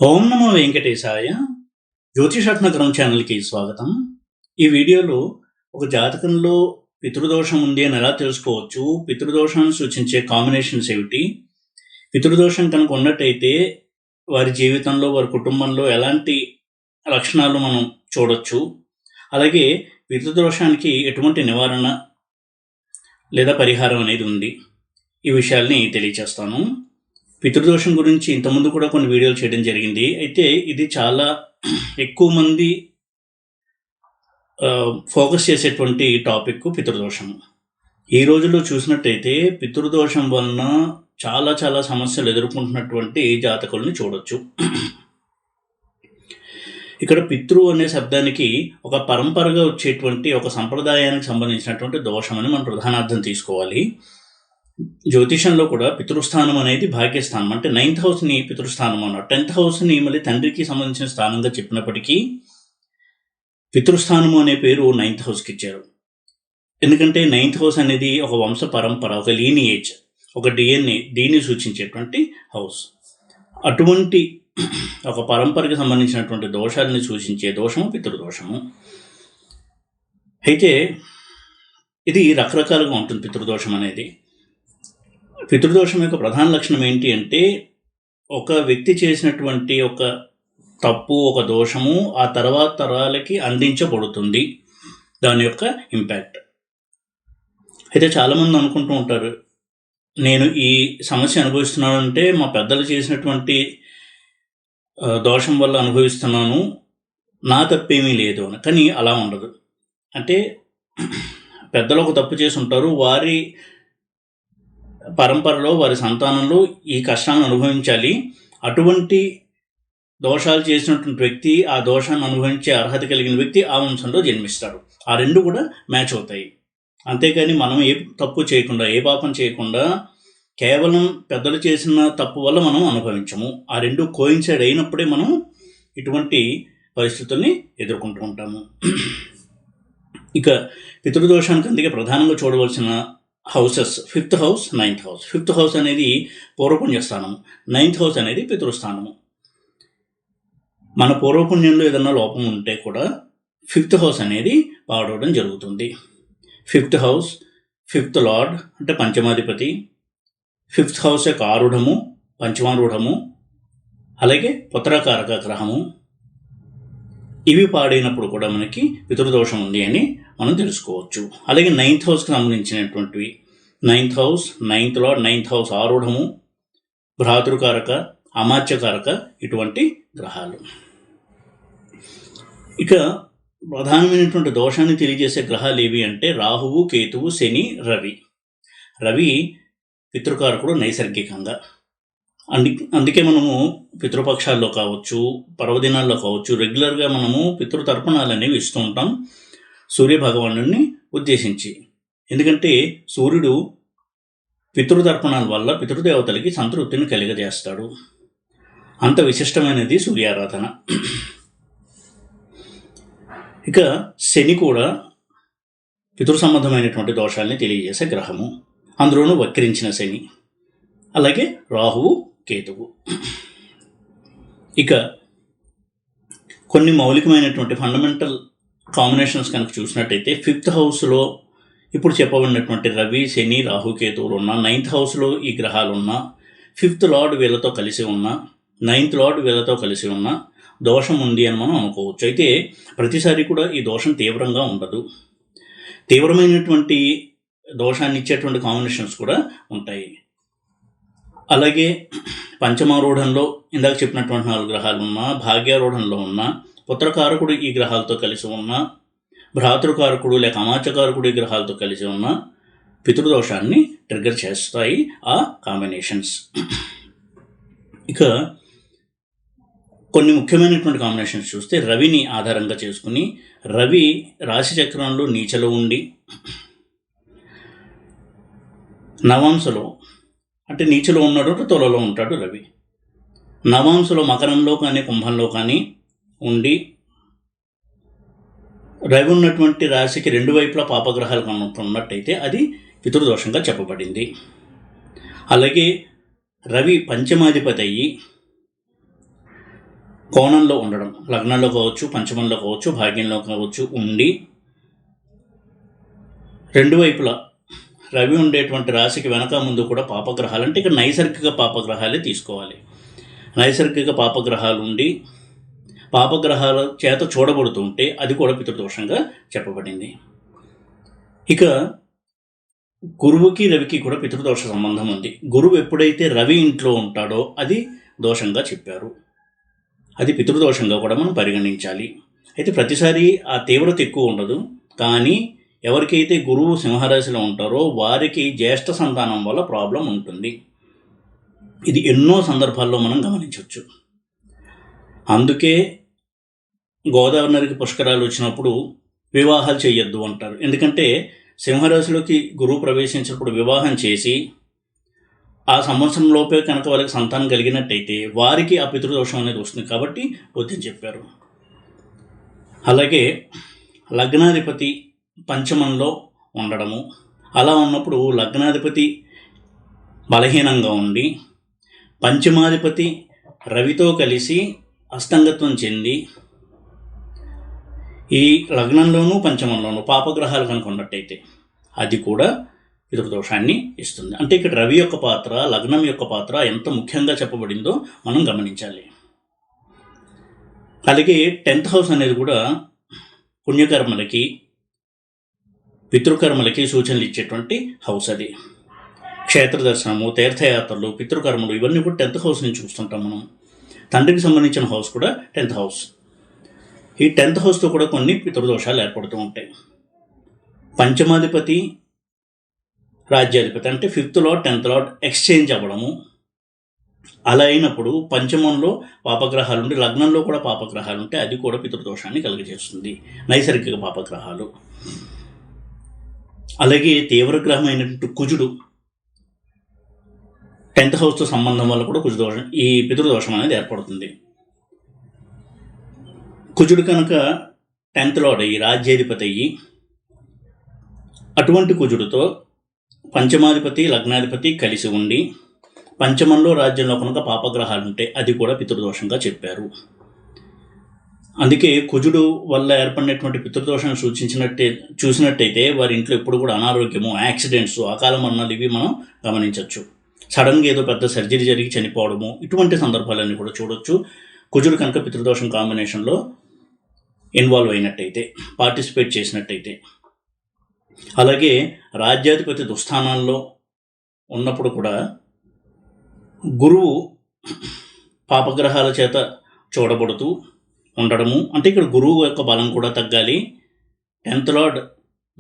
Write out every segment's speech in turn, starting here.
ఓం నమో వెంకటేశాయ. జ్యోతిషరత్నకరం ఛానల్కి స్వాగతం. ఈ వీడియోలో ఒక జాతకంలో పితృదోషం ఉంది అని ఎలా తెలుసుకోవచ్చు, పితృదోషాన్ని సూచించే కాంబినేషన్స్ ఏమిటి, పితృదోషం కనుక ఉన్నట్టయితే వారి జీవితంలో వారి కుటుంబంలో ఎలాంటి లక్షణాలు మనం చూడొచ్చు, అలాగే పితృదోషానికి ఎటువంటి నివారణ లేదా పరిహారం అనేది ఉంది, ఈ విషయాల్ని తెలియచేస్తాను. పితృదోషం గురించి ఇంతకుముందు కూడా కొన్ని వీడియోలు చేయడం జరిగింది. అయితే ఇది చాలా ఎక్కువ మంది ఫోకస్ చేసేటువంటి టాపిక్ పితృదోషం. ఈ రోజుల్లో చూసినట్టయితే పితృదోషం వలన చాలా చాలా సమస్యలు ఎదుర్కొంటున్నటువంటి జాతకుల్ని చూడొచ్చు. ఇక్కడ పితృ అనే శబ్దానికి ఒక పరంపరగా వచ్చేటువంటి ఒక సంప్రదాయానికి సంబంధించినటువంటి దోషం అని మనం ప్రధానార్థం తీసుకోవాలి. జ్యోతిషంలో కూడా పితృస్థానం అనేది భాగ్యస్థానం, అంటే 9th హౌస్ని పితృస్థానం అన్నారు. 10th హౌస్ని మళ్ళీ తండ్రికి సంబంధించిన స్థానంగా చెప్పినప్పటికీ పితృస్థానము అనే పేరు 9th హౌస్కి ఇచ్చారు. ఎందుకంటే 9th హౌస్ అనేది ఒక వంశ పరంపర, ఒక లీనియేజ్, ఒక DNA, దీన్ని సూచించేటువంటి హౌస్. అటువంటి ఒక పరంపరకి సంబంధించినటువంటి దోషాలని సూచించే దోషము పితృదోషము. అయితే ఇది రకరకాలుగా ఉంటుంది. పితృదోషం అనేది, పితృదోషం యొక్క ప్రధాన లక్షణం ఏంటి అంటే, ఒక వ్యక్తి చేసినటువంటి ఒక తప్పు, ఒక దోషము ఆ తర్వాత తరాలకి అందించబడుతుంది, దాని యొక్క ఇంపాక్ట్. అయితే చాలామంది అనుకుంటూ ఉంటారు, నేను ఈ సమస్య అనుభవిస్తున్నానంటే మా పెద్దలు చేసినటువంటి దోషం వల్ల అనుభవిస్తున్నాను, నా తప్పేమీ లేదు అని. కానీ అలా ఉండదు. అంటే పెద్దలు ఒక తప్పు చేసి ఉంటారు, వారి పరంపరలో వారి సంతానంలో ఈ కష్టాన్ని అనుభవించాలి. అటువంటి దోషాలు చేసినటువంటి వ్యక్తి, ఆ దోషాన్ని అనుభవించే అర్హత కలిగిన వ్యక్తి ఆ వంశంలో జన్మిస్తాడు. ఆ రెండు కూడా మ్యాచ్ అవుతాయి. అంతేకాని మనం ఏ తప్పు చేయకుండా, ఏ పాపం చేయకుండా కేవలం పెద్దలు చేసిన తప్పు వల్ల మనం అనుభవించము. ఆ రెండు కోయిన్సైడ్ అయినప్పుడే మనం ఇటువంటి పరిస్థితుల్ని ఎదుర్కొంటూ ఉంటాము. ఇక పితృదోషానికి అందుకే ప్రధానంగా చూడవలసిన houses 5th house, 9th house. 5th house అనేది పూర్వపుణ్యస్థానము, 9th హౌస్ అనేది పితృస్థానము. మన పూర్వపుణ్యంలో ఏదన్నా లోపం ఉంటే కూడా 5th హౌస్ అనేది పాడవడం జరుగుతుంది. 5th హౌస్, 5th లార్డ్ అంటే పంచమాధిపతి, 5th హౌస్ యొక్క ఆరుఢము, పంచమారూఢము, అలాగే పుత్రకారక గ్రహము, ఇవి పాడైనప్పుడు కూడా మనకి పితృదోషం ఉంది అని మనం తెలుసుకోవచ్చు. అలాగే 9th హౌస్కి సంబంధించినటువంటివి, 9th house, 9th lord, 9th house ఆరుఢము, భ్రాతృకారక, అమాత్యకారక, ఇటువంటి గ్రహాలు. ఇక ప్రధానమైనటువంటి దోషాన్ని తెలియజేసే గ్రహాలు ఏవి అంటే రాహువు, కేతువు, శని, రవి. రవి పితృకారకుడు నైసర్గికంగా. అందుకే మనము పితృపక్షాల్లో కావచ్చు, పర్వదినాల్లో కావచ్చు, రెగ్యులర్గా మనము పితృతర్పణాలు అనేవి ఇస్తూ ఉంటాం సూర్యభగవానుడిని ఉద్దేశించి. ఎందుకంటే సూర్యుడు పితృతర్పణాల వల్ల పితృదేవతలకి సంతృప్తిని కలిగజేస్తాడు. అంత విశిష్టమైనది సూర్యారాధన. ఇక శని కూడా పితృ సంబంధమైనటువంటి దోషాలని తెలియజేసే గ్రహము, అందులోనూ వక్రించిన శని. అలాగే రాహువు, కేతువు. ఇక కొన్ని మౌలికమైనటువంటి ఫండమెంటల్ కాంబినేషన్స్ కనుక చూసినట్టయితే 5th హౌస్లో ఇప్పుడు చెప్పబడినటువంటి రవి, శని, రాహు, కేతువులు ఉన్న, 9th హౌస్లో ఈ గ్రహాలు ఉన్న, 5th లార్డ్ వీళ్ళతో కలిసి ఉన్న, 9th లార్డ్ వీళ్ళతో కలిసి ఉన్న దోషం ఉంది అని మనం అనుకోవచ్చు. అయితే ప్రతిసారి కూడా ఈ దోషం తీవ్రంగా ఉండదు. తీవ్రమైనటువంటి దోషాన్ని ఇచ్చేటువంటి కాంబినేషన్స్ కూడా ఉంటాయి. అలాగే పంచమారూఢంలో ఇందాక చెప్పినటువంటి 4 గ్రహాలు ఉన్నా, భాగ్యారూఢంలో ఉన్న, పుత్రకారకుడు ఈ గ్రహాలతో కలిసి ఉన్న, భ్రాతృకారకుడు లేక అమాత్యకారకుడు ఈ గ్రహాలతో కలిసి ఉన్న పితృదోషాన్ని ట్రిగ్గర్ చేస్తాయి ఆ కాంబినేషన్స్. ఇక కొన్ని ముఖ్యమైనటువంటి కాంబినేషన్స్ చూస్తే రవిని ఆధారంగా చేసుకుని, రవి రాశి చక్రంలో నీచలో ఉండి నవాంశలో, అంటే నీచలో ఉన్నాడు తులలో ఉంటాడు రవి, నవాంశలో మకరంలో కానీ కుంభంలో కానీ ఉండి, రవి ఉన్నటువంటి రాశికి రెండు వైపులా పాపగ్రహాలు ఉన్నట్టయితే అది పితృదోషంగా చెప్పబడింది. అలాగే రవి పంచమాధిపతి అయ్యి కోణంలో ఉండడం, లగ్నంలో కావచ్చు, పంచమంలో కావచ్చు, భాగ్యంలో కావచ్చు ఉండి రెండు వైపులా రవి ఉండేటువంటి రాశికి వెనక ముందు కూడా పాపగ్రహాలు, అంటే ఇక్కడ నైసర్గిక పాపగ్రహాలే తీసుకోవాలి. నైసర్గిక పాపగ్రహాలు ఉండి పాపగ్రహాల చేత చూడబడుతూ ఉంటే అది కూడా పితృదోషంగా చెప్పబడింది. ఇక గురువుకి రవికి కూడా పితృదోష సంబంధం ఉంది. గురువు ఎప్పుడైతే రవి ఇంట్లో ఉంటాడో అది దోషంగా చెప్పారు. అది పితృదోషంగా కూడా మనం పరిగణించాలి. అయితే ప్రతిసారి ఆ తీవ్రత ఎక్కువ ఉండదు, కానీ ఎవరికైతే గురువు సింహరాశిలో ఉంటారో వారికి జ్యేష్ఠ సంతానం వల్ల ప్రాబ్లం ఉంటుంది. ఇది ఎన్నో సందర్భాల్లో మనం గమనించవచ్చు. అందుకే గోదావరి నదికి పుష్కరాలు వచ్చినప్పుడు వివాహాలు చేయొద్దు అంటారు. ఎందుకంటే సింహరాశిలోకి గురువు ప్రవేశించినప్పుడు వివాహం చేసి ఆ సంవత్సరంలోపే కనుక వాళ్ళకి సంతానం కలిగినట్టయితే వారికి ఆ పితృదోషం అనేది వస్తుంది, కాబట్టి వద్దని చెప్పారు. అలాగే లగ్నాధిపతి పంచమంలో ఉండడము, అలా ఉన్నప్పుడు లగ్నాధిపతి బలహీనంగా ఉండి పంచమాధిపతి రవితో కలిసి అస్తంగత్వం చెంది ఈ లగ్నంలోనూ పంచమంలోనూ పాపగ్రహాలు కనుక ఉన్నట్టయితే అది కూడా పితృదోషాన్ని ఇస్తుంది. అంటే ఇక్కడ రవి యొక్క పాత్ర, లగ్నం యొక్క పాత్ర ఎంత ముఖ్యంగా చెప్పబడిందో మనం గమనించాలి. అలాగే 10th హౌస్ అనేది కూడా పుణ్యకర్మలకి, పితృకర్మలకి సూచనలు ఇచ్చేటువంటి హౌస్. అది క్షేత్ర దర్శనము, తీర్థయాత్రలు, పితృకర్మలు ఇవన్నీ కూడా 10th హౌస్ నుంచి చూస్తుంటాం మనం. తండ్రికి సంబంధించిన హౌస్ కూడా 10th హౌస్. ఈ 10th హౌస్తో కూడా కొన్ని పితృదోషాలు ఏర్పడుతూ ఉంటాయి. పంచమాధిపతి రాజ్యాధిపతి అంటే 5th lord 10th lord exchange అవ్వడము, అలా అయినప్పుడు పంచమంలో పాపగ్రహాలు ఉండి లగ్నంలో కూడా పాపగ్రహాలు ఉంటే అది కూడా పితృదోషాన్ని కలుగజేస్తుంది, నైసర్గిక పాపగ్రహాలు. అలాగే తీవ్రగ్రహం అయినటువంటి కుజుడు 10th హౌస్తో సంబంధం వల్ల కూడా కుజదోషం, ఈ పితృదోషం అనేది ఏర్పడుతుంది. కుజుడు కనుక 10th లార్డ్ అయ్యి రాజ్యాధిపతి అయ్యి అటువంటి కుజుడితో పంచమాధిపతి లగ్నాధిపతి కలిసి ఉండి పంచమంలో రాజ్యంలో కనుక పాపగ్రహాలు ఉంటే అది కూడా పితృదోషంగా చెప్పారు. అందుకే కుజుడు వల్ల ఏర్పడినటువంటి పితృదోషాన్ని చూసినట్టయితే వారి ఇంట్లో ఎప్పుడు కూడా అనారోగ్యము, యాక్సిడెంట్స్, అకాల మరణాలు ఇవి మనం గమనించవచ్చు. సడన్గా ఏదో పెద్ద సర్జరీ జరిగి చనిపోవడము, ఇటువంటి సందర్భాలన్నీ కూడా చూడొచ్చు కుజుడు కనుక పితృదోషం కాంబినేషన్లో ఇన్వాల్వ్ అయినట్టయితే, పార్టిసిపేట్ చేసినట్టయితే. అలాగే రాజ్యాధిపతి దుస్థానాల్లో ఉన్నప్పుడు కూడా గురువు పాపగ్రహాల చేత చూడబడుతూ ఉండడము, అంటే ఇక్కడ గురువు యొక్క బలం కూడా తగ్గాలి, 10th లార్డ్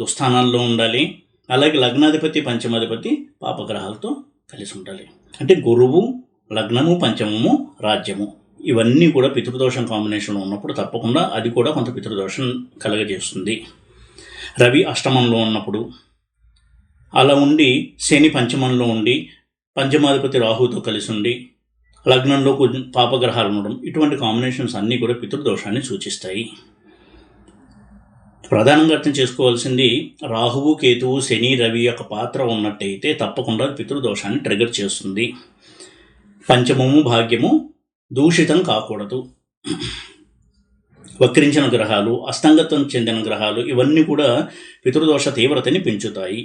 దుస్థానాల్లో ఉండాలి, అలాగే లగ్నాధిపతి పంచమాధిపతి పాపగ్రహాలతో కలిసి ఉండాలి. అంటే గురువు, లగ్నము, పంచమము, రాజ్యము ఇవన్నీ కూడా పితృదోషం కాంబినేషన్లో ఉన్నప్పుడు తప్పకుండా అది కూడా కొంత పితృదోషం కలగజేస్తుంది. రవి అష్టమంలో ఉన్నప్పుడు, అలా ఉండి శని పంచమంలో ఉండి పంచమాధిపతి రాహుతో కలిసి ఉండి లగ్నంలో కొంచెం పాపగ్రహాలు ఉండడం, ఇటువంటి కాంబినేషన్స్ అన్నీ కూడా పితృదోషాన్ని సూచిస్తాయి. ప్రధానంగా అర్థం చేసుకోవాల్సింది రాహువు, కేతువు, శని, రవి యొక్క పాత్ర ఉన్నట్టయితే తప్పకుండా పితృదోషాన్ని ట్రిగర్ చేస్తుంది. పంచమము, భాగ్యము దూషితం కాకూడదు. వక్రించిన గ్రహాలు, అస్తంగత్వం చెందిన గ్రహాలు ఇవన్నీ కూడా పితృదోష తీవ్రతని పెంచుతాయి.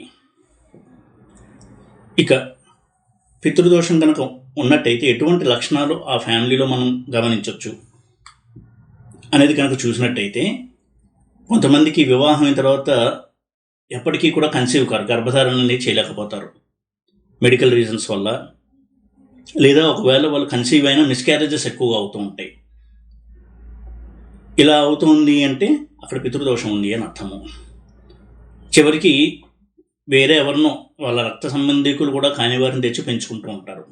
ఇక పితృదోషం కనుక ఉన్నట్టయితే ఎటువంటి లక్షణాలు ఆ ఫ్యామిలీలో మనం గమనించవచ్చు అనేది కనుక చూసినట్టయితే, కొంతమందికి వివాహం అయిన తర్వాత ఎప్పటికీ కూడా కన్సీవ్ కారు, గర్భధారణ అనేది చేయలేకపోతారు మెడికల్ రీజన్స్ వల్ల, లేదా ఒకవేళ వాళ్ళు కన్సీవ్ అయినా మిస్క్యారేజెస్ ఎక్కువగా అవుతూ ఉంటాయి. ఇలా అవుతుంది అంటే అక్కడ పితృదోషం ఉంది అని అర్థము. చివరికి వేరే ఎవరినో వాళ్ళ రక్త సంబంధికులు కూడా కాని వారిని తెచ్చి పెంచుకుంటూ ఉంటారు.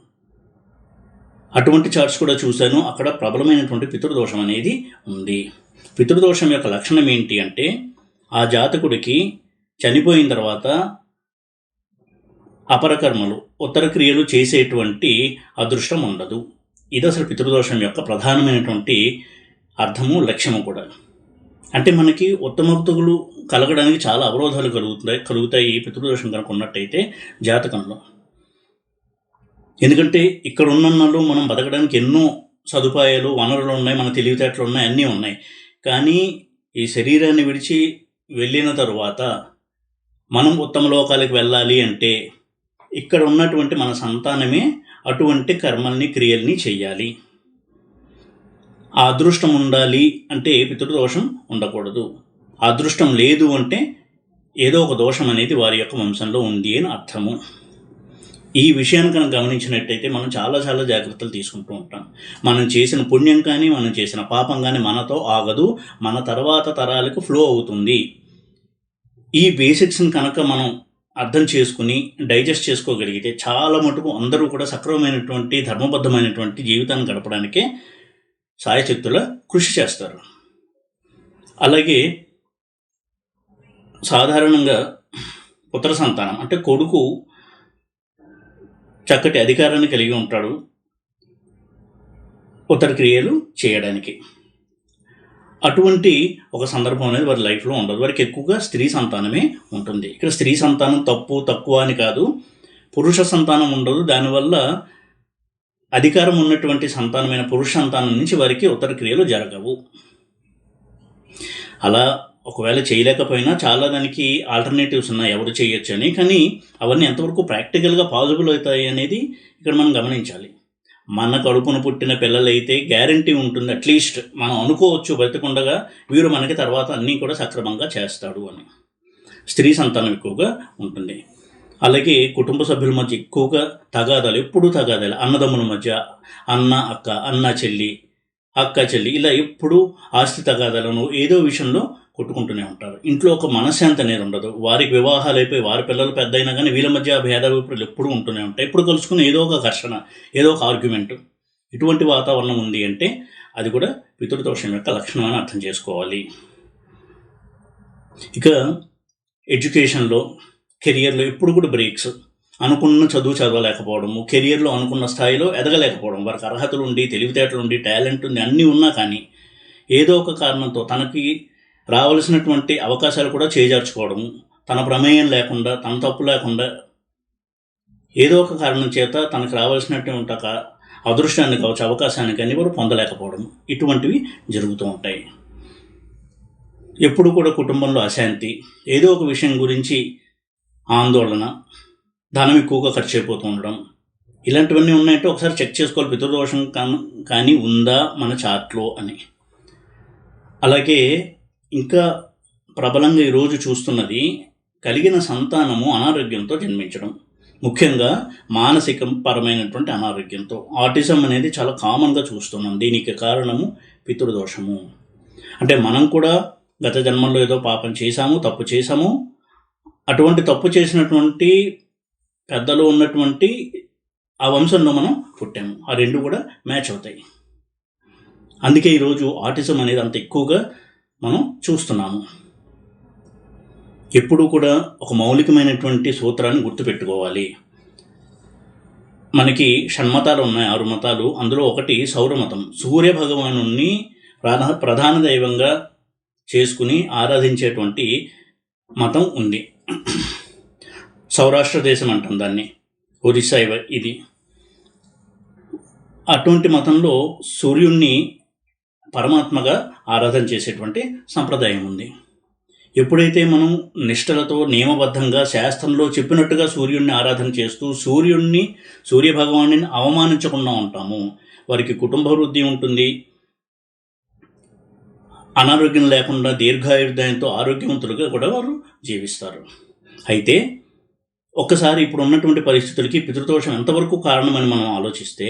అటువంటి చార్ట్స్ కూడా చూశాను, అక్కడ ప్రబలమైనటువంటి పితృదోషం అనేది ఉంది. పితృదోషం యొక్క లక్షణం ఏంటి అంటే ఆ జాతకుడికి చనిపోయిన తర్వాత అపరకర్మలు, ఉత్తర క్రియలు చేసేటువంటి అదృష్టం ఉండదు. ఇది అసలు పితృదోషం యొక్క ప్రధానమైనటువంటి అర్థము, లక్ష్యము కూడా. అంటే మనకి ఉత్తమోక్తులు కలగడానికి చాలా అవరోధాలు కలుగుతాయి పితృదోషం కనుక ఉన్నట్టయితే జాతకంలో. ఎందుకంటే ఇక్కడ ఉన్నన్నాళ్ళు మనం బతకడానికి ఎన్నో సదుపాయాలు, వనరులు ఉన్నాయి, మన తెలివితేటలు ఉన్నాయి, అన్నీ ఉన్నాయి. కానీ ఈ శరీరాన్ని విడిచి వెళ్ళిన తరువాత మనం ఉత్తమ లోకాలకు వెళ్ళాలి అంటే ఇక్కడ ఉన్నటువంటి మన సంతానమే అటువంటి కర్మల్ని, క్రియల్ని చెయ్యాలి. ఆ అదృష్టం ఉండాలి అంటే పితృదోషం ఉండకూడదు. ఆ అదృష్టం లేదు అంటే ఏదో ఒక దోషం అనేది వారి యొక్క వంశంలో ఉంది అని అర్థము. ఈ విషయాన్ని కనుక గమనించినట్టయితే మనం చాలా చాలా జాగ్రత్తలు తీసుకుంటూ ఉంటాం. మనం చేసిన పుణ్యం కానీ, మనం చేసిన పాపం కానీ మనతో ఆగదు, మన తర్వాత తరాలకు ఫ్లో అవుతుంది. ఈ బేసిక్స్ని కనుక మనం అర్థం చేసుకుని డైజెస్ట్ చేసుకోగలిగితే చాలా మటుకు అందరూ కూడా సక్రమమైనటువంటి, ధర్మబద్ధమైనటువంటి జీవితాన్ని గడపడానికే సాయశక్తుల కృషి చేస్తారు. అలాగే సాధారణంగా పుత్ర సంతానం అంటే కొడుకు చక్కటి అధికారాన్ని కలిగి ఉంటాడు ఉత్తర క్రియలు చేయడానికి. అటువంటి ఒక సందర్భం అనేది వారి లైఫ్లో ఉండదు. వారికి ఎక్కువగా స్త్రీ సంతానమే ఉంటుంది. ఇక్కడ స్త్రీ సంతానం తక్కువ అని కాదు, పురుష సంతానం ఉండదు. దానివల్ల అధికారం ఉన్నటువంటి సంతానమైన పురుష సంతానం నుంచి వారికి ఉత్తర క్రియలు జరగవు. అలా ఒకవేళ చేయలేకపోయినా చాలా దానికి ఆల్టర్నేటివ్స్ ఉన్నాయి, ఎవరు చేయొచ్చు అని. కానీ అవన్నీ ఎంతవరకు ప్రాక్టికల్గా పాసిబుల్ అవుతాయి అనేది ఇక్కడ మనం గమనించాలి. మన కడుపున పుట్టిన పిల్లలైతే గ్యారంటీ ఉంటుంది, అట్లీస్ట్ మనం అనుకోవచ్చు బ్రతికుండగా వీరు మనకి తర్వాత అన్నీ కూడా సక్రమంగా చేస్తాడు అని. స్త్రీ సంతానం ఎక్కువగా ఉంటుంది. అలాగే కుటుంబ సభ్యుల మధ్య ఎక్కువగా తగాదాలు, ఎప్పుడూ తగాదాలు. అన్నదమ్ముల మధ్య అన్న అక్క, అన్న చెల్లి, అక్క చెల్లి, ఇలా ఎప్పుడూ ఆస్తి తగాదాలను ఏదో విషయంలో కొట్టుకుంటూనే ఉంటారు. ఇంట్లో ఒక మనశ్శాంతి అనేది ఉండదు. వారికి వివాహాలు అయిపోయి వారి పిల్లలు పెద్ద అయినా కానీ వీళ్ళ మధ్య భేదాభిప్రాయాలు ఎప్పుడూ ఉంటూనే ఉంటాయి. ఎప్పుడు కలుసుకుని ఏదో ఒక ఘర్షణ, ఏదో ఒక ఆర్గ్యుమెంట్. ఇటువంటి వాతావరణం ఉంది అంటే అది కూడా పితృదోషం యొక్క లక్షణం అని అర్థం చేసుకోవాలి. ఇక ఎడ్యుకేషన్లో, కెరియర్లో ఎప్పుడు కూడా బ్రేక్స్. అనుకున్న చదువు చదవలేకపోవడము, కెరియర్లో అనుకున్న స్థాయిలో ఎదగలేకపోవడం. వారికి అర్హతలు ఉండి, తెలివితేటలు ఉండి, టాలెంట్ ఉంది, అన్నీ ఉన్నా కానీ ఏదో ఒక కారణంతో తనకి రావలసినటువంటి అవకాశాలు కూడా చేజార్చుకోవడము, తన ప్రమేయం లేకుండా, తన తప్పు లేకుండా ఏదో ఒక కారణం చేత తనకు రావాల్సినటువంటి ఒక అదృష్టాన్ని కావచ్చు, అవకాశాన్ని కానీ వారు పొందలేకపోవడం, ఇటువంటివి జరుగుతూ ఉంటాయి. ఎప్పుడు కూడా కుటుంబంలో అశాంతి, ఏదో ఒక విషయం గురించి ఆందోళన, ధనం ఎక్కువగా ఖర్చు అయిపోతూ ఉండడం, ఇలాంటివన్నీ ఉన్నాయంటే ఒకసారి చెక్ చేసుకోవాలి పితృదోషం కానీ ఉందా మన చార్ట్లో అని. అలాగే ఇంకా ప్రబలంగా ఈరోజు చూస్తున్నది కలిగిన సంతానము అనారోగ్యంతో జన్మించడం, ముఖ్యంగా మానసిక పరమైనటువంటి అనారోగ్యంతో. ఆటిజం అనేది చాలా కామన్గా చూస్తున్నాం. దీనికి కారణము పితృదోషము. అంటే మనం కూడా గత జన్మల్లో ఏదో పాపం చేశాము, తప్పు చేశాము, అటువంటి తప్పు చేసినటువంటి పెద్దలు ఉన్నటువంటి ఆ వంశంలో మనం పుట్టాము. ఆ రెండు కూడా మ్యాచ్ అవుతాయి. అందుకే ఈరోజు ఆటిజం అనేది అంత ఎక్కువగా మనం చూస్తున్నాము. ఎప్పుడూ కూడా ఒక మౌలికమైనటువంటి సూత్రాన్ని గుర్తుపెట్టుకోవాలి. మనకి షణ్మతాలు ఉన్నాయి, 6 మతాలు. అందులో ఒకటి సౌరమతం. సూర్య భగవానుణ్ణి ప్రధాన దైవంగా చేసుకుని ఆరాధించేటువంటి మతం ఉంది. సౌరాష్ట్ర దేశం అంటాం దాన్ని, ఒరిస్సా ఇది. అటువంటి మతంలో సూర్యుణ్ణి పరమాత్మగా ఆరాధన చేసేటువంటి సంప్రదాయం ఉంది. ఎప్పుడైతే మనం నిష్ఠలతో, నియమబద్ధంగా, శాస్త్రంలో చెప్పినట్టుగా సూర్యుడిని ఆరాధన చేస్తూ సూర్యభగవాన్ని అవమానించకుండా ఉంటాము, వారికి కుటుంబ వృద్ధి ఉంటుంది, అనారోగ్యం లేకుండా దీర్ఘాయుర్దాయంతో ఆరోగ్యవంతులుగా కూడా వారు జీవిస్తారు. అయితే ఒక్కసారి ఇప్పుడు ఉన్నటువంటి పరిస్థితులకి పితృదోషం ఎంతవరకు కారణమని మనం ఆలోచిస్తే,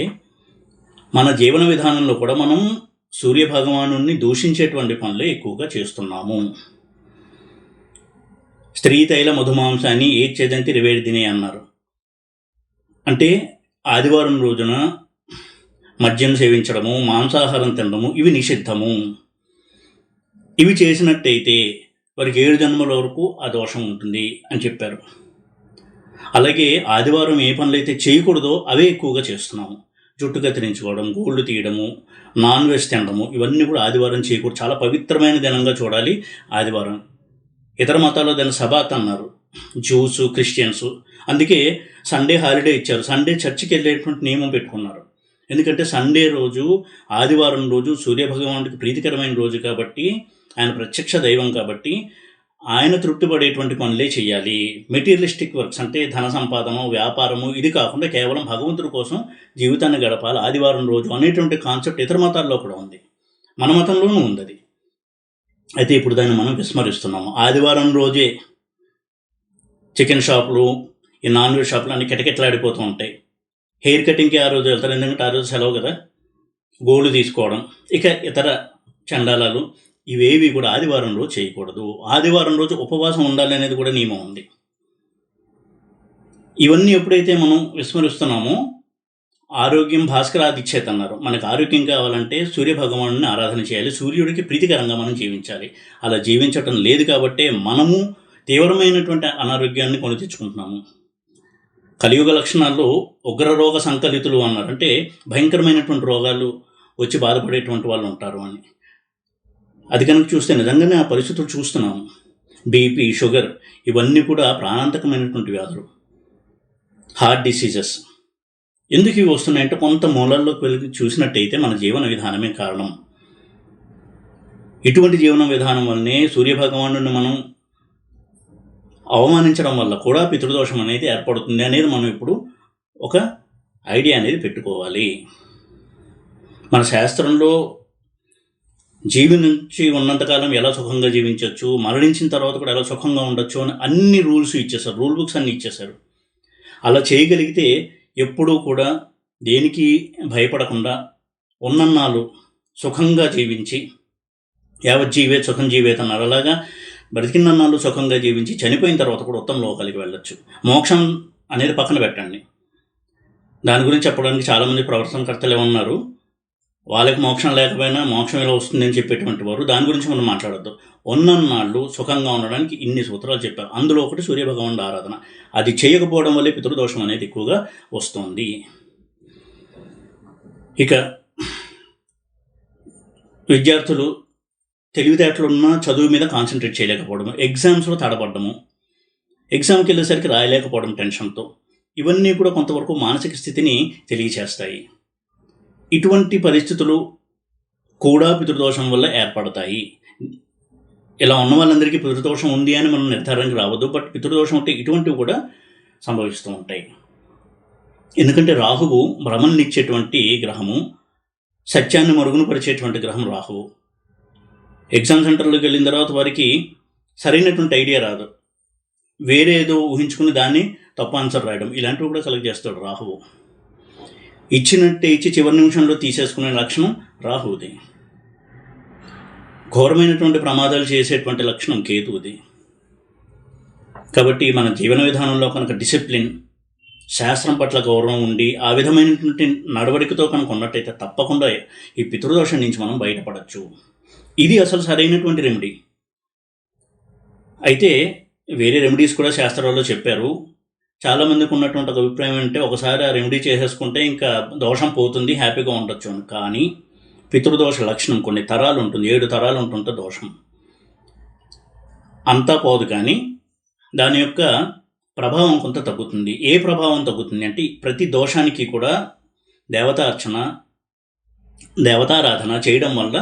మన జీవన విధానంలో కూడా మనం సూర్యభగవానుని దూషించేటువంటి పనులే ఎక్కువగా చేస్తున్నాము. స్త్రీ తైల మధుమాంసాన్ని ఏచ్చేదంతి రివేర్దినే అన్నారు. అంటే ఆదివారం రోజున మద్యం సేవించడము, మాంసాహారం తినడము ఇవి నిషిద్ధము. ఇవి చేసినట్టయితే వారికి 7 జన్మల వరకు ఆ దోషం ఉంటుంది అని చెప్పారు. అలాగే ఆదివారం ఏ పనులైతే చేయకూడదో అవే ఎక్కువగా చేస్తున్నాము. జుట్టు కత్తిరించుకోవడం, గోళ్ళు తీయడము, నాన్ వెజ్ తినడము, ఇవన్నీ కూడా ఆదివారం చేయకూడదు. చాలా పవిత్రమైన దినంగా చూడాలి ఆదివారం. ఇతర మతాల్లో దాన్ని సబాత్ అన్నారు, జూసు, క్రిస్టియన్స్. అందుకే సండే హాలిడే ఇచ్చారు. సండే చర్చికి వెళ్ళేటువంటి నియమం పెట్టుకున్నారు. ఎందుకంటే సండే రోజు, ఆదివారం రోజు సూర్యభగవానుడికి ప్రీతికరమైన రోజు కాబట్టి, ఆయన ప్రత్యక్ష దైవం కాబట్టి ఆయన తృప్తిపడేటువంటి పనులే చేయాలి. మెటీరియలిస్టిక్ వర్క్స్ అంటే ధన సంపాదన, వ్యాపారము ఇది కాకుండా కేవలం భగవంతుడి కోసం జీవితాన్ని గడపాలి ఆదివారం రోజు అనేటువంటి కాన్సెప్ట్ ఇతర మతాల్లో కూడా ఉంది. మన మతంలోనూ ఉంది అది. అయితే ఇప్పుడు దాన్ని మనం విస్మరిస్తున్నాము. ఆదివారం రోజే చికెన్ షాపులు, ఈ నాన్ వెజ్ షాపులు అన్నీ కిటకిటలాడిపోతూ ఉంటాయి. హెయిర్ కటింగ్కి ఆ రోజు వెళ్తారు, ఎందుకంటే ఆ రోజు సెలవు కదా. గోల్డ్ తీసుకోవడం, ఇక ఇతర చండాలాలు ఇవేవి కూడా ఆదివారం రోజు చేయకూడదు. ఆదివారం రోజు ఉపవాసం ఉండాలి అనేది కూడా నియమం ఉంది. ఇవన్నీ ఎప్పుడైతే మనం విస్మరిస్తున్నామో, ఆరోగ్యం భాస్కరాదిచ్చేత అన్నారు. మనకు ఆరోగ్యం కావాలంటే సూర్యభగవానుని ఆరాధన చేయాలి, సూర్యుడికి ప్రీతికరంగా మనం జీవించాలి. అలా జీవించటం లేదు కాబట్టే మనము తీవ్రమైనటువంటి అనారోగ్యాన్ని కొని తెచ్చుకుంటున్నాము. కలియుగ లక్షణాల్లో ఉగ్రరోగ సంకలితులు అన్నారు, అంటే భయంకరమైనటువంటి రోగాలు వచ్చి బాధపడేటువంటి వాళ్ళు ఉంటారు అని. అది కనుక చూస్తే నిజంగానే ఆ పరిస్థితులు చూస్తున్నాము. బీపీ, షుగర్ ఇవన్నీ కూడా ప్రాణాంతకమైనటువంటి వ్యాధులు, హార్ట్ డిసీజెస్. ఎందుకు ఇవి వస్తున్నాయంటే కొంత మూలాల్లోకి వెళ్ళి చూసినట్టయితే మన జీవన విధానమే కారణం. ఇటువంటి జీవన విధానం వల్లనే సూర్యభగవానుడిని మనం అవమానించడం వల్ల కూడా పితృదోషం అనేది ఏర్పడుతుంది అనేది మనం ఇప్పుడు ఒక ఐడియా అనేది పెట్టుకోవాలి. మన శాస్త్రంలో జీవించి ఉన్నంతకాలం ఎలా సుఖంగా జీవించవచ్చు, మరణించిన తర్వాత కూడా ఎలా సుఖంగా ఉండొచ్చు అని అన్ని రూల్స్ ఇచ్చేశారు, రూల్ బుక్స్ అన్నీ ఇచ్చేశారు. అలా చేయగలిగితే ఎప్పుడూ కూడా దేనికి భయపడకుండా ఉన్నన్నాళ్ళు సుఖంగా జీవించి, యావజ్జీవే సుఖం జీవేత్ అన్నారు. అలాగా బ్రతికినన్నాళ్ళు సుఖంగా జీవించి చనిపోయిన తర్వాత కూడా ఉత్తమ లోకాలకి వెళ్ళొచ్చు. మోక్షం అనేది పక్కన పెట్టండి, దాని గురించి చెప్పడానికి చాలామంది ప్రవర్తనకర్తలు ఏమన్నారు, వాళ్ళకి మోక్షం లేకపోయినా మోక్షం ఎలా వస్తుందని చెప్పేటువంటి వారు. దాని గురించి మనం మాట్లాడొద్దు. ఉన్నన్నాళ్ళు సుఖంగా ఉండడానికి ఇన్ని సూత్రాలు చెప్పారు. అందులో ఒకటి సూర్యభగవానుడి ఆరాధన. అది చేయకపోవడం వల్లే పితృదోషం అనేది ఎక్కువగా వస్తుంది. ఇక విద్యార్థులు తెలివితేటలున్న చదువు మీద కాన్సన్ట్రేట్ చేయలేకపోవడము, ఎగ్జామ్స్లో తడబడ్డము, ఎగ్జామ్కి వెళ్ళేసరికి రాయలేకపోవడం టెన్షన్తో, ఇవన్నీ కూడా కొంతవరకు మానసిక స్థితిని తెలియచేస్తాయి. ఇటువంటి పరిస్థితులు కూడా పితృదోషం వల్ల ఏర్పడతాయి. ఇలా ఉన్న వాళ్ళందరికీ పితృదోషం ఉంది అని మనం నిర్ధారణకి రావద్దు, బట్ పితృదోషం అంటే ఇటువంటివి కూడా సంభవిస్తూ ఉంటాయి. ఎందుకంటే రాహువు భ్రమణనిచ్చేటువంటి గ్రహము, సత్యాన్ని మరుగున పరిచేటువంటి గ్రహం రాహువు. ఎగ్జామ్ సెంటర్లోకి వెళ్ళిన తర్వాత వారికి సరైనటువంటి ఐడియా రాదు, వేరేదో ఊహించుకుని దాన్ని తప్పు ఆన్సర్ రాయడం, ఇలాంటివి కూడా కలెక్ట్ చేస్తాడు రాహువు. ఇచ్చినట్టే ఇచ్చి చివరి నిమిషంలో తీసేసుకునే లక్షణం రాహువుది. ఘోరమైనటువంటి ప్రమాదాలు చేసేటువంటి లక్షణం కేతువుది. కాబట్టి మన జీవన విధానంలో కనుక డిసిప్లిన్, శాస్త్రం పట్ల గౌరవం ఉండి ఆ విధమైనటువంటి నడవడికతో కనుక ఉన్నట్టయితే తప్పకుండా ఈ పితృదోషం నుంచి మనం బయటపడవచ్చు. ఇది అసలు సరైనటువంటి రెమెడీ. అయితే వేరే రెమెడీస్ కూడా శాస్త్రాల్లో చెప్పారు. చాలామందికి ఉన్నటువంటి ఒక అభిప్రాయం అంటే ఒకసారి ఆ రెమెడీ చేసేసుకుంటే ఇంకా దోషం పోతుంది, హ్యాపీగా ఉండొచ్చు అని. కానీ పితృదోష లక్షణం కొన్ని తరాలు ఉంటుంది, 7 తరాలు ఉంటుంటే దోషం అంతా పోదు, కానీ దాని యొక్క ప్రభావం కొంత తగ్గుతుంది. ఏ ప్రభావం తగ్గుతుంది అంటే ప్రతి దోషానికి కూడా దేవతార్చన, దేవతారాధన చేయడం వల్ల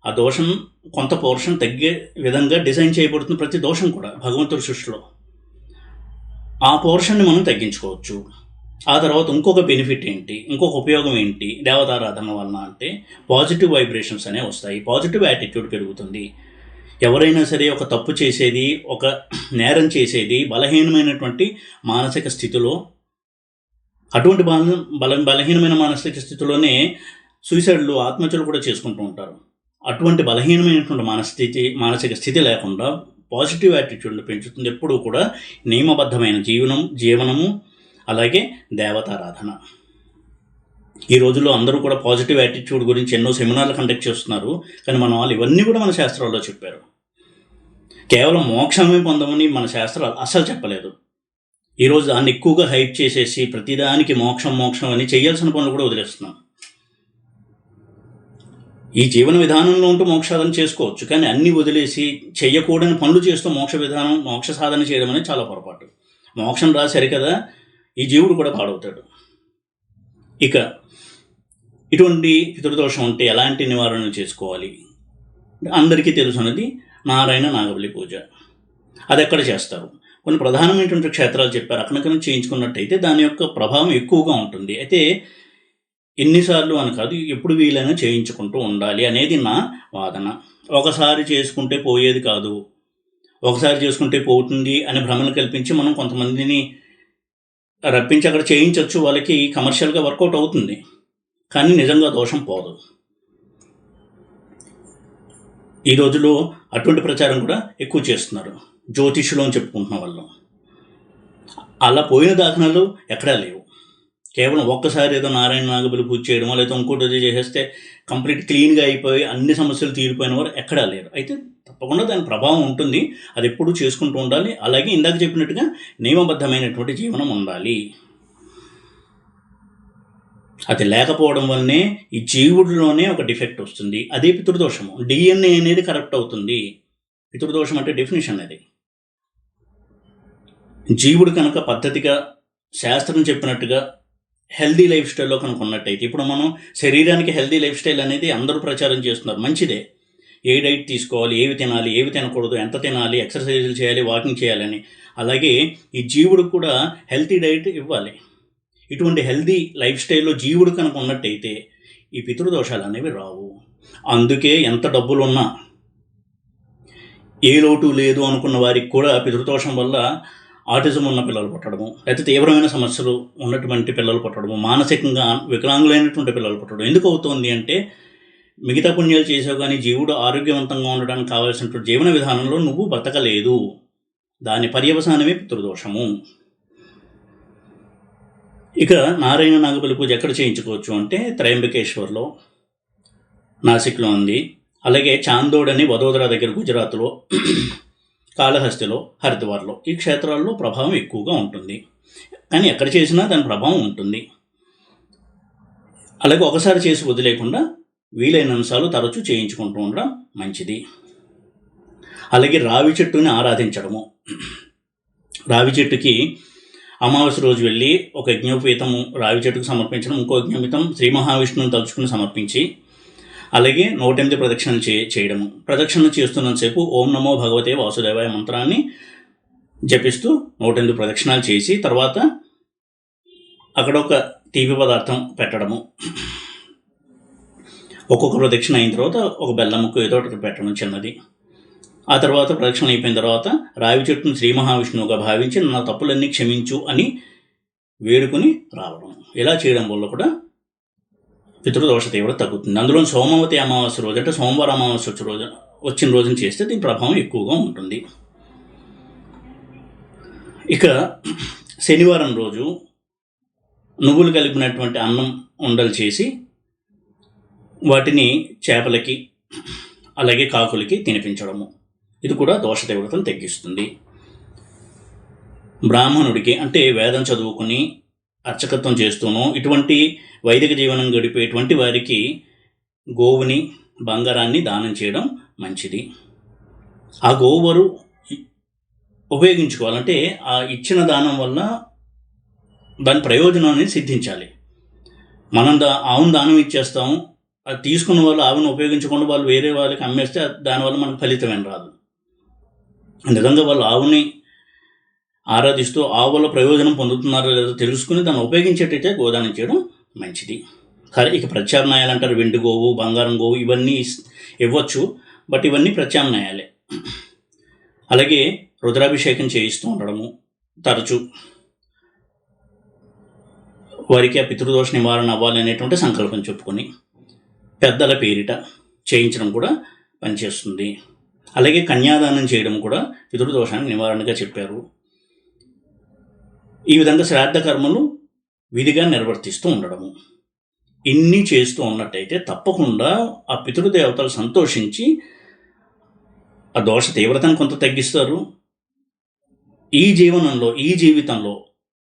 ఆ దోషం కొంత పోర్షన్ తగ్గే విధంగా డిజైన్ చేయబడుతుంది. ప్రతి దోషం కూడా భగవంతుడి సృష్టిలో ఆ పోర్షన్ని మనం తగ్గించుకోవచ్చు. ఆ తర్వాత ఇంకొక బెనిఫిట్ ఏంటి, ఇంకొక ఉపయోగం ఏంటి దేవతారాధన వలన అంటే పాజిటివ్ వైబ్రేషన్స్ అనేవి వస్తాయి, పాజిటివ్ యాటిట్యూడ్ పెరుగుతుంది. ఎవరైనా సరే ఒక తప్పు చేసేది, ఒక నేరం చేసేది బలహీనమైనటువంటి మానసిక స్థితిలో, అటువంటి బలహీనమైన మానసిక స్థితిలోనే సూసైడ్లు, ఆత్మహత్యలు కూడా చేసుకుంటూ ఉంటారు. అటువంటి బలహీనమైనటువంటి మానసిక స్థితి లేకుండా పాజిటివ్ యాటిట్యూడ్ని పెంచుతుంది. ఎప్పుడూ కూడా నియమబద్ధమైన జీవనము, అలాగే దేవతారాధన. ఈ రోజుల్లో అందరూ కూడా పాజిటివ్ యాటిట్యూడ్ గురించి ఎన్నో సెమినార్లు కండక్ట్ చేస్తున్నారు, కానీ మన వాళ్ళు ఇవన్నీ కూడా మన శాస్త్రాల్లో చెప్పారు. కేవలం మోక్షమే పొందమని మన శాస్త్రాలు అస్సలు చెప్పలేదు. ఈరోజు దాన్ని ఎక్కువగా హైప్ చేసేసి ప్రతిదానికి మోక్షం అని చేయాల్సిన పనులు కూడా వదిలేస్తున్నాం. ఈ జీవన విధానంలో ఉంటూ మోక్ష సాధన చేసుకోవచ్చు, కానీ అన్నీ వదిలేసి చెయ్యకూడని పనులు చేస్తూ మోక్ష సాధన చేయడం అనేది చాలా పొరపాటు. మోక్షం రాశారు కదా, ఈ జీవుడు కూడా పాడవుతాడు. ఇక ఇటువంటి పితృదోషం ఉంటే ఎలాంటి నివారణలు చేసుకోవాలి? అందరికీ తెలుసు అన్నది నారాయణ నాగబలి పూజ. అది ఎక్కడ చేస్తారు? కొన్ని ప్రధానమైనటువంటి క్షేత్రాలు చెప్పారు, అక్కడ చేయించుకున్నట్టయితే దాని యొక్క ప్రభావం ఎక్కువగా ఉంటుంది. అయితే ఎన్నిసార్లు అని కాదు, ఎప్పుడు వీలైనా చేయించుకుంటూ ఉండాలి అనేది నా వాదన. ఒకసారి చేసుకుంటే పోయేది కాదు, ఒకసారి చేసుకుంటే పోతుంది అని భ్రమను కల్పించి మనం కొంతమందిని రప్పించి అక్కడ చేయించవచ్చు, వాళ్ళకి కమర్షియల్గా వర్కౌట్ అవుతుంది, కానీ నిజంగా దోషం పోదు. ఈ రోజుల్లో అటువంటి ప్రచారం కూడా ఎక్కువ చేస్తున్నారు, జ్యోతిష్యులు అని చెప్పుకుంటున్న వాళ్ళు. అలా పోయిన దాఖనాలు ఎక్కడా లేవు. కేవలం ఒక్కసారి ఏదో నారాయణ నాగబలి పూజ చేయడమో లేదా ఇంకోటి ఏదో చేసేస్తే కంప్లీట్ క్లీన్గా అయిపోయి అన్ని సమస్యలు తీరిపోయిన వారు ఎక్కడా లేరు. అయితే తప్పకుండా దాని ప్రభావం ఉంటుంది, అది ఎప్పుడూ చేసుకుంటూ ఉండాలి. అలాగే ఇందాక చెప్పినట్టుగా నియమబద్ధమైనటువంటి జీవనం ఉండాలి. అది లేకపోవడం వల్లనే ఈ జీవుడిలోనే ఒక డిఫెక్ట్ వస్తుంది, అదే పితృదోషము. డిఎన్ఏ అనేది కరెక్ట్ అవుతుంది. పితృదోషం అంటే డెఫినేషన్ అది. జీవుడు కనుక పద్ధతిగా శాస్త్రం చెప్పినట్టుగా హెల్దీ లైఫ్ స్టైల్లో కనుక ఉన్నట్టయితే, ఇప్పుడు మనం శరీరానికి హెల్దీ లైఫ్ స్టైల్ అనేది అందరూ ప్రచారం చేస్తున్నారు, మంచిదే. ఏ డైట్ తీసుకోవాలి, ఏవి తినాలి, ఏవి తినకూడదు, ఎంత తినాలి, ఎక్సర్సైజులు చేయాలి, వాకింగ్ చేయాలని. అలాగే ఈ జీవుడు కూడా హెల్తీ డైట్ ఇవ్వాలి. ఇటువంటి హెల్దీ లైఫ్ స్టైల్లో జీవుడు కనుక ఉన్నట్టయితే ఈ పితృదోషాలు అనేవి రావు. అందుకే ఎంత డబ్బులున్నా, ఏ లోటు లేదు అనుకున్న వారికి కూడా పితృదోషం వల్ల ఆటిజం ఉన్న పిల్లలు పుట్టడము, లేకపోతే తీవ్రమైన సమస్యలు ఉన్నటువంటి పిల్లలు పుట్టడము, మానసికంగా వికలాంగులైనటువంటి పిల్లలు పుట్టడం ఎందుకు అవుతుంది అంటే, మిగతా పుణ్యాలు చేసావు కానీ జీవుడు ఆరోగ్యవంతంగా ఉండడానికి కావాల్సినటువంటి జీవన విధానంలో నువ్వు బ్రతకలేదు. దాని పర్యవసానమే పితృదోషము. ఇక నారాయణ నాగబలి పూజ ఎక్కడ చేయించుకోవచ్చు అంటే, త్రయంబకేశ్వర్లో, నాసిక్లో ఉంది. అలాగే చాందోడ్ అని వదోదర దగ్గర గుజరాత్లో, కాళహస్తిలో, హరిద్వార్లో, ఈ క్షేత్రాల్లో ప్రభావం ఎక్కువగా ఉంటుంది. కానీ ఎక్కడ చేసినా దాని ప్రభావం ఉంటుంది. అలాగే ఒకసారి చేసి వదిలేకుండా వీలైనంతసార్లు తరచూ చేయించుకుంటూ ఉండడం మంచిది. అలాగే రావి చెట్టుని ఆరాధించడము. రావి చెట్టుకి అమావాస్య రోజు వెళ్ళి ఒక యజ్ఞోపేతము రావి చెట్టుకు సమర్పించడం, ఇంకో యజ్ఞోపేతం శ్రీ మహావిష్ణువుని తలుచుకుని సమర్పించి, అలాగే 108 ప్రదక్షిణలు చేయడము. ప్రదక్షిణలు చేస్తున్నంతసేపు ఓం నమో భగవతే వాసుదేవాయ మంత్రాన్ని జపిస్తూ 108 ప్రదక్షిణాలు చేసి, తర్వాత అక్కడ ఒక తీపి పదార్థం పెట్టడము. ఒక్కొక్క ప్రదక్షిణ అయిన తర్వాత ఒక బెల్లం ముక్క ఏదో ఒకటి పెట్టడం చిన్నది. ఆ తర్వాత ప్రదక్షిణ అయిపోయిన తర్వాత రావి చెట్టును శ్రీ మహావిష్ణువుగా భావించి నా తప్పులన్నీ క్షమించు అని వేడుకొని రావడం. ఇలా చేయడం వల్ల కూడా పితృదోష తీవ్రత తగ్గుతుంది. అందులో సోమవతి అమావాస్య రోజు, అంటే సోమవారం అమావాస్య వచ్చిన రోజున చేస్తే దీని ప్రభావం ఎక్కువగా ఉంటుంది. ఇక శనివారం రోజు నువ్వులు కలిపినటువంటి అన్నం ఉండలు చేసి వాటిని చేపలకి అలాగే కాకులకి తినిపించడము, ఇది కూడా దోష తీవ్రతను తగ్గిస్తుంది. బ్రాహ్మణుడికి, అంటే వేదం చదువుకుని అర్చకత్వం చేస్తూనో ఇటువంటి వైదిక జీవనం గడిపేటువంటి వారికి గోవుని, బంగారాన్ని దానం చేయడం మంచిది. ఆ గోవురు ఉపయోగించుకోవాలంటే ఆ ఇచ్చిన దానం వల్ల దాని ప్రయోజనాన్ని సిద్ధించాలి. మనం ఆవును దానం ఇచ్చేస్తాము, అది తీసుకున్న వాళ్ళు ఆవును ఉపయోగించకుండా వాళ్ళు వేరే వాళ్ళకి అమ్మేస్తే దానివల్ల మనకు ఫలితం ఏం రాదు. నిజంగా వాళ్ళు ఆవుని ఆరాధిస్తూ ఆవుల ప్రయోజనం పొందుతున్నారో లేదో తెలుసుకుని దాన్ని ఉపయోగించేటైతే గోదానం చేయడం మంచిది. సరే, ఇక ప్రత్యామ్నాయాలు అంటారు, వెండి గోవు, బంగారం గోవు ఇవన్నీ ఇవ్వచ్చు, బట్ ఇవన్నీ ప్రత్యామ్నాయాలే. అలాగే రుద్రాభిషేకం చేయిస్తూ ఉండడము తరచు, వారికి ఆ పితృదోష నివారణ అవ్వాలి అనేటువంటి సంకల్పం చెప్పుకొని పెద్దల పేరిట చేయించడం కూడా పనిచేస్తుంది. అలాగే కన్యాదానం చేయడం కూడా పితృదోషానికి నివారణగా చెప్పారు. ఈ విధంగా శ్రాద్ధ కర్మలు విధిగా నిర్వర్తిస్తూ ఉండడము, ఇన్ని చేస్తూ ఉన్నట్టయితే తప్పకుండా ఆ పితృదేవతలు సంతోషించి ఆ దోష తీవ్రతను కొంత తగ్గిస్తారు. ఈ జీవనంలో, ఈ జీవితంలో,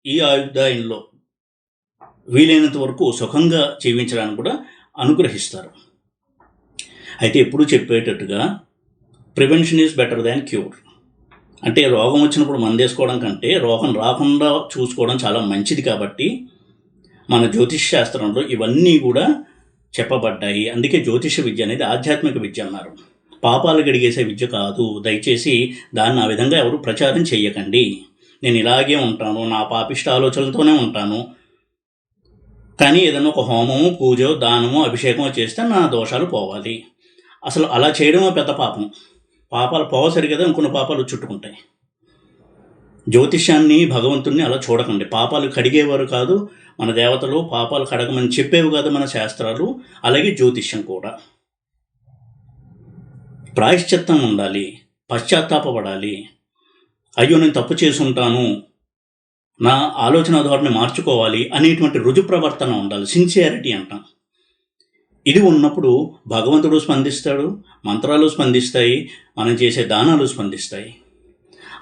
ఈ ఆయుర్దాయంలో వీలైనంత వరకు సుఖంగా జీవించడానికి కూడా అనుగ్రహిస్తారు. అయితే ఎప్పుడూ చెప్పేటట్టుగా prevention is better than cure. అంటే రోగం వచ్చినప్పుడు మందేసుకోవడం కంటే రోగం రాకుండా చూసుకోవడం చాలా మంచిది. కాబట్టి మన జ్యోతిష్ శాస్త్రంలో ఇవన్నీ కూడా చెప్పబడ్డాయి. అందుకే జ్యోతిష విద్య అనేది ఆధ్యాత్మిక విద్య అన్నారు. పాపాలు గడిగేసే విద్య కాదు. దయచేసి దాన్ని ఆ విధంగా ఎవరు ప్రచారం చేయకండి. నేను ఇలాగే ఉంటాను, నా పాపిష్ట ఆలోచనలతోనే ఉంటాను, కానీ ఏదైనా ఒక హోమము, పూజో, దానమో, అభిషేకమో చేస్తే నా దోషాలు పోవాలి. అసలు అలా చేయడమే పెద్ద పాపం. పాపాలు పోవసరి కదా ఇంకొన్ని పాపాలు చుట్టుకుంటాయి. జ్యోతిష్యాన్ని, భగవంతుణ్ణి అలా చూడకండి. పాపాలు కడిగేవారు కాదు మన దేవతలు, పాపాలు కడగమని చెప్పేవి కాదు మన శాస్త్రాలు. అలాగే జ్యోతిష్యం కూడా. ప్రాయశ్చిత్తం ఉండాలి, పశ్చాత్తాపపడాలి. అయ్యో నేను తప్పు చేసుంటాను, నా ఆలోచన ధోరణి మార్చుకోవాలి అనేటువంటి రుజు ప్రవర్తన ఉండాలి. సిన్సియారిటీ అంటాం. ఇది ఉన్నప్పుడు భగవంతుడు స్పందిస్తాడు, మంత్రాలు స్పందిస్తాయి, మనం చేసే దానాలు స్పందిస్తాయి.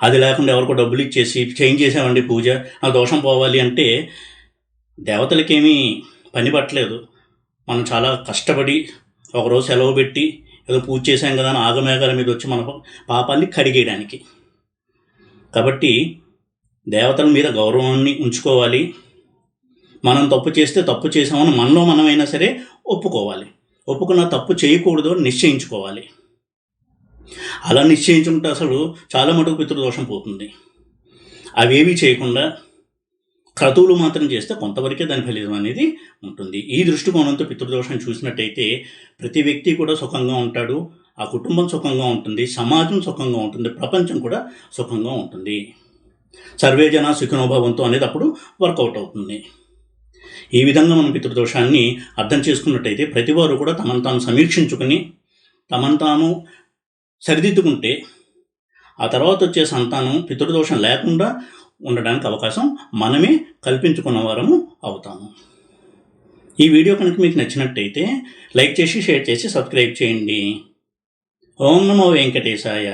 అది లేకుండా ఎవరికో డబ్బులు ఇచ్చేసి చేంజ్ చేసామండి పూజ, ఆ దోషం పోవాలి అంటే దేవతలకేమీ పని పట్టలేదు. మనం చాలా కష్టపడి ఒకరోజు సెలవు పెట్టి ఏదో పూజ చేసాం కదా అని ఆగమేఘాల మీద వచ్చి మన పాపాన్ని కడిగేయడానికి. కాబట్టి దేవతల మీద గౌరవాన్ని ఉంచుకోవాలి. మనం తప్పు చేస్తే తప్పు చేసామని మనలో మనమైనా సరే ఒప్పుకోవాలి. ఒప్పుకున్న తప్పు చేయకూడదు అని నిశ్చయించుకోవాలి. అలా నిశ్చయించుకుంటే అసలు చాలా మటుకు పితృదోషం పోతుంది. అవేవి చేయకుండా క్రతువులు మాత్రం చేస్తే కొంతవరకే దాని ఫలితం అనేది ఉంటుంది. ఈ దృష్టికోణంతో పితృదోషం చూసినట్టయితే ప్రతి వ్యక్తి కూడా సుఖంగా ఉంటాడు, ఆ కుటుంబం సుఖంగా ఉంటుంది, సమాజం సుఖంగా ఉంటుంది, ప్రపంచం కూడా సుఖంగా ఉంటుంది. సర్వే జన సుఖినోభవంతో అనేది అప్పుడు వర్కౌట్ అవుతుంది. ఈ విధంగా మనం పితృదోషాన్ని అర్థం చేసుకున్నట్టయితే ప్రతివారు కూడా తమను తాను సమీక్షించుకుని తమను తాను సరిదిద్దుకుంటే ఆ తర్వాత వచ్చే సంతానం పితృదోషం లేకుండా ఉండడానికి అవకాశం మనమే కల్పించుకున్న వారము అవుతాము. ఈ వీడియో కనుక మీకు నచ్చినట్టయితే లైక్ చేసి, షేర్ చేసి, సబ్స్క్రైబ్ చేయండి. ఓం నమో వెంకటేశాయ.